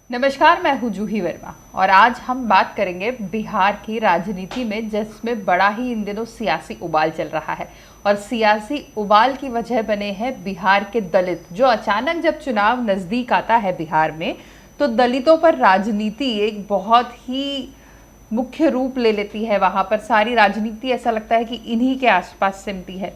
नमस्कार, मैं हूँ जूही वर्मा और आज हम बात करेंगे बिहार की राजनीति में, जिसमें बड़ा ही इन दिनों सियासी उबाल चल रहा है। और सियासी उबाल की वजह बने हैं बिहार के दलित, जो अचानक जब चुनाव नज़दीक आता है बिहार में तो दलितों पर राजनीति एक बहुत ही मुख्य रूप ले लेती है। वहाँ पर सारी राजनीति ऐसा लगता है कि इन्हीं के आसपास सिमटी है।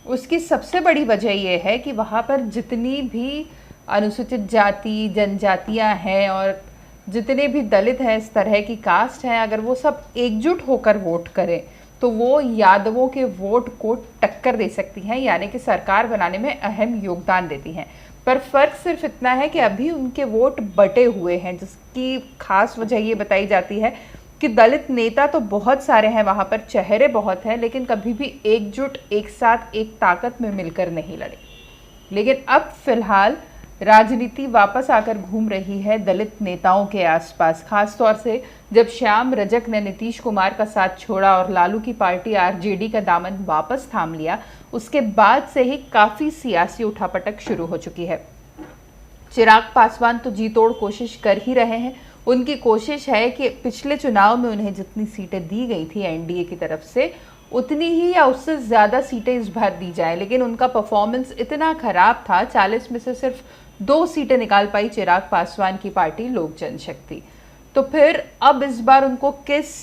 उसकी सबसे बड़ी वजह यह है कि वहाँ पर जितनी भी अनुसूचित जाति जनजातियां हैं और जितने भी दलित हैं, इस तरह की कास्ट हैं, अगर वो सब एकजुट होकर वोट करें तो वो यादवों के वोट को टक्कर दे सकती हैं, यानी कि सरकार बनाने में अहम योगदान देती हैं। पर फर्क सिर्फ इतना है कि अभी उनके वोट बटे हुए हैं, जिसकी खास वजह ये बताई जाती है कि दलित नेता तो बहुत सारे हैं, वहाँ पर चेहरे बहुत हैं, लेकिन कभी भी एकजुट एक साथ एक ताकत में मिलकर नहीं लड़े। लेकिन अब फिलहाल राजनीति वापस आकर घूम रही है दलित नेताओं के आसपास, खास तौर से जब श्याम रजक ने नीतीश कुमार का साथ छोड़ा और लालू की पार्टी आरजेडी का दामन वापस थाम लिया। उसके बाद से ही काफ़ी सियासी उठापटक शुरू हो चुकी है। चिराग पासवान तो जी तोड़ कोशिश कर ही रहे हैं। उनकी कोशिश है कि पिछले चुनाव में उन्हें जितनी सीटें दी गई थी एनडीए की तरफ से, उतनी ही या उससे ज़्यादा सीटें इस बार दी जाए। लेकिन उनका परफॉर्मेंस इतना खराब था, 40 में से सिर्फ 2 सीटें निकाल पाई चिराग पासवान की पार्टी लोक जनशक्ति। तो फिर अब इस बार उनको किस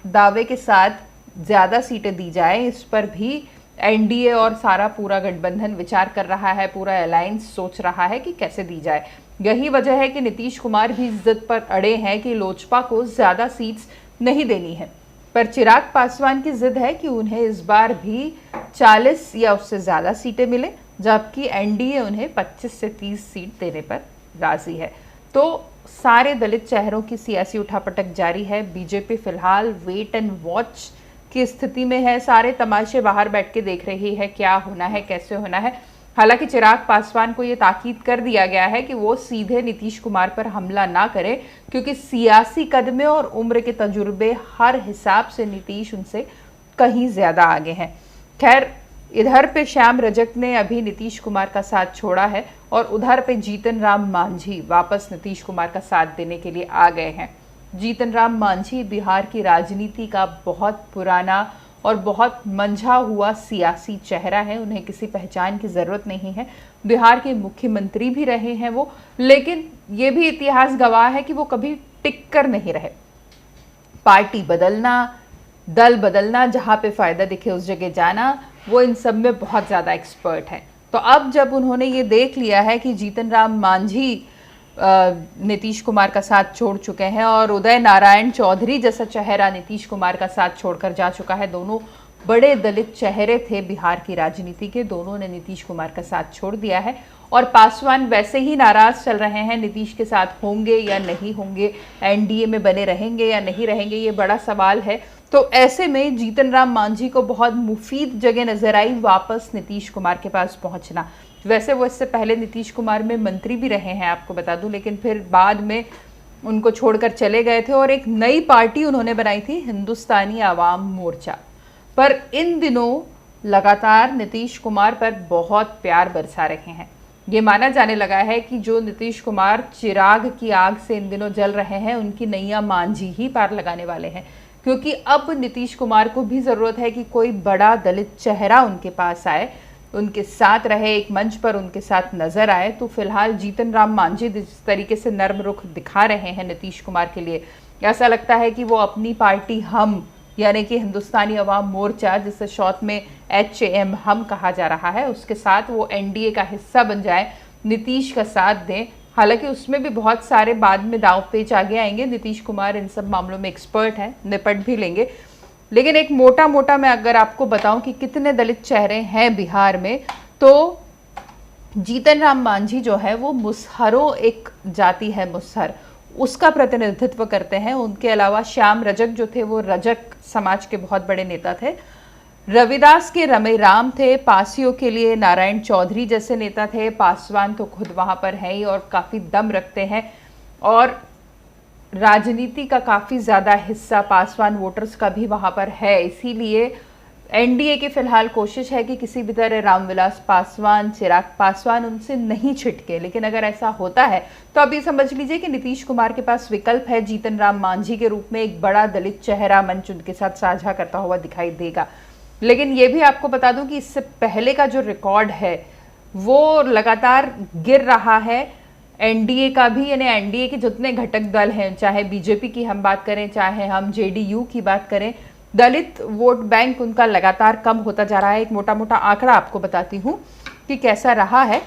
दावे के साथ ज़्यादा सीटें दी जाए, इस पर भी एनडीए और सारा पूरा गठबंधन विचार कर रहा है, पूरा अलायंस सोच रहा है कि कैसे दी जाए। यही वजह है कि नीतीश कुमार भी जिद पर अड़े हैं कि लोजपा को ज़्यादा सीट्स नहीं देनी है, पर चिराग पासवान की जिद है कि उन्हें इस बार भी 40 या उससे ज़्यादा सीटें मिले, जबकि एनडीए उन्हें 25 से 30 सीट देने पर राजी है। तो सारे दलित चेहरों की सियासी उठापटक जारी है। बीजेपी फिलहाल वेट एंड वॉच की स्थिति में है, सारे तमाशे बाहर बैठ के देख रही है क्या होना है, कैसे होना है। हालांकि चिराग पासवान को ये ताकीद कर दिया गया है कि वो सीधे नीतीश कुमार पर हमला ना करें, क्योंकि सियासी कदमे और उम्र के तजुर्बे हर हिसाब से नीतीश उनसे कहीं ज़्यादा आगे हैं। खैर, इधर पे श्याम रजक ने अभी नीतीश कुमार का साथ छोड़ा है और उधर पे जीतन राम मांझी वापस नीतीश कुमार का साथ देने के लिए आ गए हैं। जीतन राम मांझी बिहार की राजनीति का बहुत पुराना और बहुत मंझा हुआ सियासी चेहरा है। उन्हें किसी पहचान की ज़रूरत नहीं है। बिहार के मुख्यमंत्री भी रहे हैं वो, लेकिन ये भी इतिहास गवाह है कि वो कभी टिक कर नहीं रहे। पार्टी बदलना, दल बदलना, जहाँ पे फ़ायदा दिखे उस जगह जाना, वो इन सब में बहुत ज़्यादा एक्सपर्ट हैं। तो अब जब उन्होंने ये देख लिया है कि जीतन राम मांझी नीतीश कुमार का साथ छोड़ चुके हैं और उदय नारायण चौधरी जैसा चेहरा नीतीश कुमार का साथ छोड़कर जा चुका है, दोनों बड़े दलित चेहरे थे बिहार की राजनीति के, दोनों ने नीतीश कुमार का साथ छोड़ दिया है। और पासवान वैसे ही नाराज चल रहे हैं, नीतीश के साथ होंगे या नहीं होंगे, एनडीए में बने रहेंगे या नहीं रहेंगे, ये बड़ा सवाल है। तो ऐसे में जीतन राम मांझी को बहुत मुफीद जगह नजर आई वापस नीतीश कुमार के पास पहुंचना। वैसे वो इससे पहले नीतीश कुमार में मंत्री भी रहे हैं, आपको बता दूं, लेकिन फिर बाद में उनको छोड़कर चले गए थे और एक नई पार्टी उन्होंने बनाई थी, हिंदुस्तानी आवाम मोर्चा। पर इन दिनों लगातार नीतीश कुमार पर बहुत प्यार बरसा रहे हैं। ये माना जाने लगा है कि जो नीतीश कुमार चिराग की आग से इन दिनों जल रहे हैं, उनकी नैया मांझी ही पार लगाने वाले हैं, क्योंकि अब नीतीश कुमार को भी ज़रूरत है कि कोई बड़ा दलित चेहरा उनके पास आए, उनके साथ रहे, एक मंच पर उनके साथ नजर आए। तो फिलहाल जीतन राम मांझी जिस तरीके से नर्म रुख दिखा रहे हैं नीतीश कुमार के लिए, ऐसा लगता है कि वो अपनी पार्टी हम, यानी कि हिंदुस्तानी अवाम मोर्चा, जिसे शॉर्ट में HAM हम कहा जा रहा है, उसके साथ वो एनडीए का हिस्सा बन जाए, नीतीश का साथ दें। हालांकि उसमें भी बहुत सारे बाद में दांव पेच आगे आएंगे। नीतीश कुमार इन सब मामलों में एक्सपर्ट हैं, निपट भी लेंगे। लेकिन एक मोटा मैं अगर आपको बताऊं कि कितने दलित चेहरे हैं बिहार में, तो जीतन राम मांझी जो है वो मुसहरों एक जाति है, मुसहर, उसका प्रतिनिधित्व करते हैं। उनके अलावा श्याम रजक जो थे वो रजक समाज के बहुत बड़े नेता थे। रविदास के रमे राम थे, पासियों के लिए नारायण चौधरी जैसे नेता थे। पासवान तो खुद वहाँ पर है ही और काफ़ी दम रखते हैं और राजनीति का काफ़ी ज़्यादा हिस्सा पासवान वोटर्स का भी वहाँ पर है। इसीलिए एनडीए की फिलहाल कोशिश है कि किसी भी तरह रामविलास पासवान, चिराग पासवान उनसे नहीं छिटके, लेकिन अगर ऐसा होता है तो अब ये समझ लीजिए कि नीतीश कुमार के पास विकल्प है। जीतन राम मांझी के रूप में एक बड़ा दलित चेहरा मंच उनके साथ साझा करता हुआ दिखाई देगा। लेकिन ये भी आपको बता दूं कि इससे पहले का जो रिकॉर्ड है वो लगातार गिर रहा है। एनडीए का भी, यानी एनडीए के जितने घटक दल हैं, चाहे बीजेपी की हम बात करें, चाहे हम जेडीयू की बात करें, दलित वोट बैंक उनका लगातार कम होता जा रहा है। एक मोटा मोटा आंकड़ा आपको बताती हूं कि कैसा रहा है।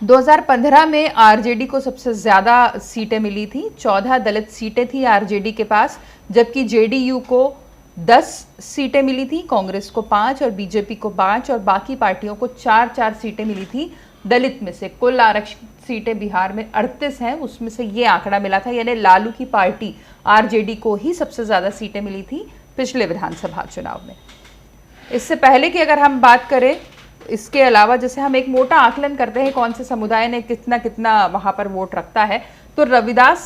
2015 में आरजेडी को सबसे ज्यादा सीटें मिली थी, 14 दलित सीटें थी आरजेडी के पास, जबकि जेडीयू को 10 सीटें मिली थी, कांग्रेस को 5 और बीजेपी को 5 और बाकी पार्टियों को 4-4 सीटें मिली थी। दलित में से कुल आरक्षित सीटें बिहार में 38 हैं, उसमें से ये आंकड़ा मिला था, यानी लालू की पार्टी आरजेडी को ही सबसे ज्यादा सीटें मिली थी पिछले विधानसभा चुनाव में। इससे पहले की अगर हम बात करें, इसके अलावा जैसे हम एक मोटा आकलन करते हैं कौन से समुदाय ने कितना कितना वहां पर वोट रखता है, तो रविदास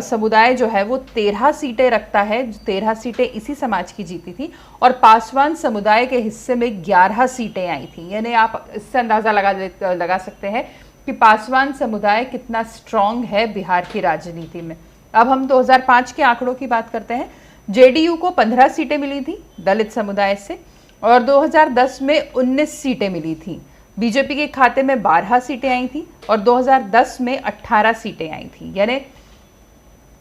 समुदाय जो है वो 13 सीटें रखता है, 13 सीटें इसी समाज की जीती थी, और पासवान समुदाय के हिस्से में 11 सीटें आई थी। यानी आप इससे अंदाजा लगा सकते हैं कि पासवान समुदाय कितना स्ट्रांग है बिहार की राजनीति में। अब हम 2005 के आंकड़ों की बात करते हैं। जेडीयू को 15 सीटें मिली थी दलित समुदाय से, और 2010 में 19 सीटें मिली थी। बीजेपी के खाते में 12 सीटें आई थी और 2010 में 18 सीटें आई थी। यानी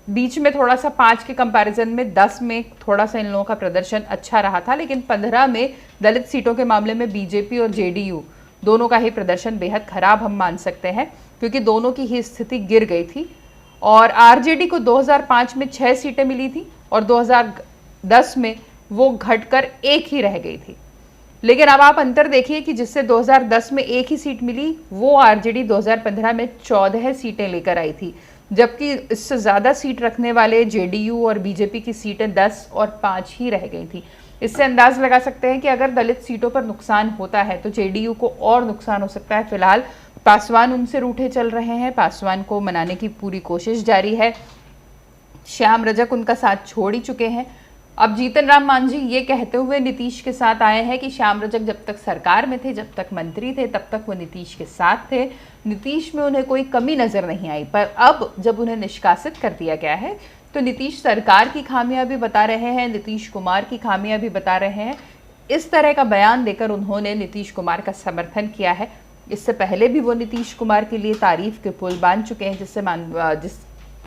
बीच में थोड़ा सा 5 के कंपैरिजन में 10 में थोड़ा सा इन लोगों का प्रदर्शन अच्छा रहा था, लेकिन 15 में दलित सीटों के मामले में बीजेपी और जेडीयू दोनों का ही प्रदर्शन बेहद खराब हम मान सकते हैं, क्योंकि दोनों की ही स्थिति गिर गई थी। और आरजेडी को 2005 में 6 सीटें मिली थी और 2010 में वो घटकर 1 ही रह गई थी। लेकिन अब आप अंतर देखिए कि जिससे 2010 में 1 ही सीट मिली, वो आरजेडी 2015 में 14 सीटें लेकर आई थी, जबकि इससे ज़्यादा सीट रखने वाले जेडीयू और बीजेपी की सीटें 10 और 5 ही रह गई थी। इससे अंदाज लगा सकते हैं कि अगर दलित सीटों पर नुकसान होता है तो जेडीयू को और नुकसान हो सकता है। फिलहाल पासवान उनसे रूठे चल रहे हैं, पासवान को मनाने की पूरी कोशिश जारी है। श्याम रजक उनका साथ छोड़ ही चुके हैं। अब जीतन राम मांझी ये कहते हुए नीतीश के साथ आए हैं कि श्याम रजक जब तक सरकार में थे, जब तक मंत्री थे, तब तक वो नीतीश के साथ थे, नीतीश में उन्हें कोई कमी नजर नहीं आई। पर अब जब उन्हें निष्कासित कर दिया गया है तो नीतीश सरकार की खामियां भी बता रहे हैं, नीतीश कुमार की खामियां भी बता रहे हैं। इस तरह का बयान देकर उन्होंने नीतीश कुमार का समर्थन किया है। इससे पहले भी वो नीतीश कुमार के लिए तारीफ के पुल बांध चुके हैं, जिस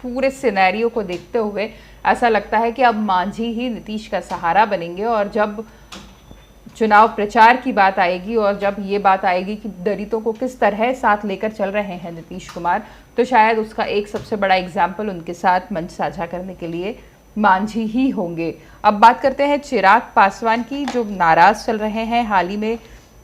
पूरे सिनेरियो को देखते हुए ऐसा लगता है कि अब मांझी ही नीतीश का सहारा बनेंगे। और जब चुनाव प्रचार की बात आएगी और जब ये बात आएगी कि दलितों को किस तरह साथ लेकर चल रहे हैं नीतीश कुमार, तो शायद उसका एक सबसे बड़ा एग्जाम्पल उनके साथ मंच साझा करने के लिए मांझी ही होंगे। अब बात करते हैं चिराग पासवान की, जो नाराज चल रहे हैं। हाल ही में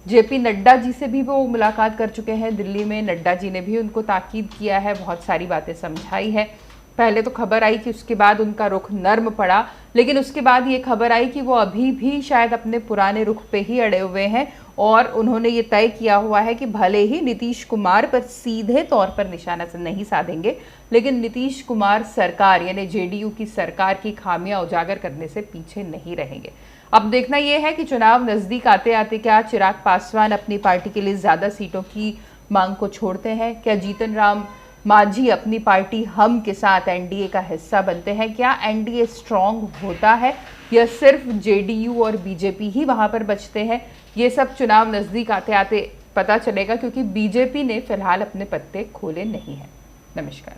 जेपी नड्डा जी से भी वो मुलाकात कर चुके हैं दिल्ली में। नड्डा जी ने भी उनको ताकीद किया है, बहुत सारी बातें समझाई है। पहले तो खबर आई कि उसके बाद उनका रुख नर्म पड़ा, लेकिन उसके बाद ये खबर आई कि वो अभी भी शायद अपने पुराने रुख पे ही अड़े हुए हैं और उन्होंने ये तय किया हुआ है कि भले ही नीतीश कुमार पर सीधे तौर पर निशाना से नहीं साधेंगे, लेकिन नीतीश कुमार सरकार यानी जेडीयू की सरकार की खामियां उजागर करने से पीछे नहीं रहेंगे। अब देखना यह है कि चुनाव नजदीक आते आते क्या चिराग पासवान अपनी पार्टी के लिए ज्यादा सीटों की मांग को छोड़ते हैं, क्या जीतन राम मांझी अपनी पार्टी हम के साथ एनडीए का हिस्सा बनते हैं, क्या एनडीए स्ट्रांग होता है या सिर्फ जेडीयू और बीजेपी ही वहां पर बचते हैं। ये सब चुनाव नजदीक आते आते पता चलेगा, क्योंकि बीजेपी ने फिलहाल अपने पत्ते खोले नहीं हैं। नमस्कार।